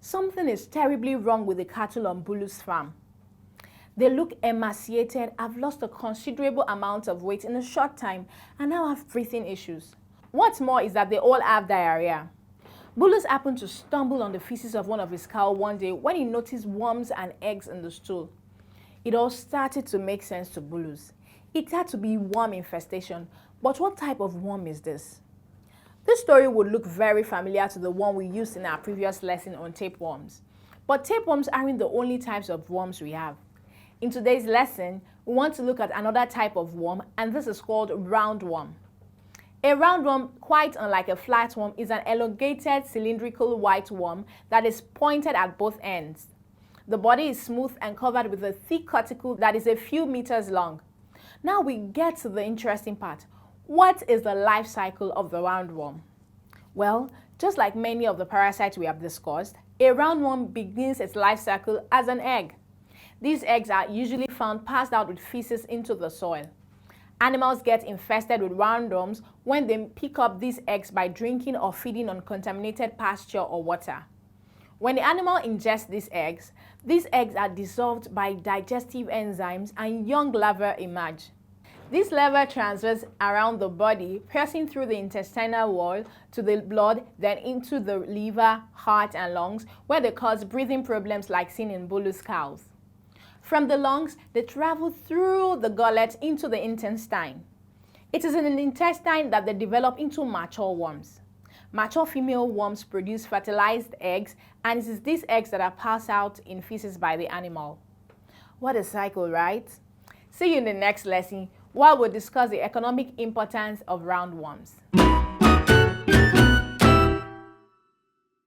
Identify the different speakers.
Speaker 1: Something is terribly wrong with the cattle on Bulu's farm. They look emaciated, have lost a considerable amount of weight in a short time, and now have breathing issues. What's more is that they all have diarrhea. Bulus happened to stumble on the feces of one of his cows one day when he noticed worms and eggs in the stool. It all started to make sense to Bulus. It had to be worm infestation, but what type of worm is this? This story would look very familiar to the one we used in our previous lesson on tapeworms. But tapeworms aren't the only types of worms we have. In today's lesson, we want to look at another type of worm, and this is called roundworm. A roundworm, quite unlike a flatworm, is an elongated cylindrical white worm that is pointed at both ends. The body is smooth and covered with a thick cuticle that is a few meters long. Now we get to the interesting part. What is the life cycle of the roundworm? Well, just like many of the parasites we have discussed, a roundworm begins its life cycle as an egg. These eggs are usually found passed out with feces into the soil. Animals get infested with roundworms when they pick up these eggs by drinking or feeding on contaminated pasture or water. When the animal ingests these eggs are dissolved by digestive enzymes and young larvae emerge. This larvae transverse around the body, piercing through the intestinal wall to the blood, then into the liver, heart, and lungs, where they cause breathing problems like seen in Bulu's cows. From the lungs, they travel through the gullet into the intestine. It is in the intestine that they develop into mature worms. Mature female worms produce fertilized eggs, and it is these eggs that are passed out in feces by the animal. What a cycle, right? See you in the next lesson, while we'll discuss the economic importance of roundworms.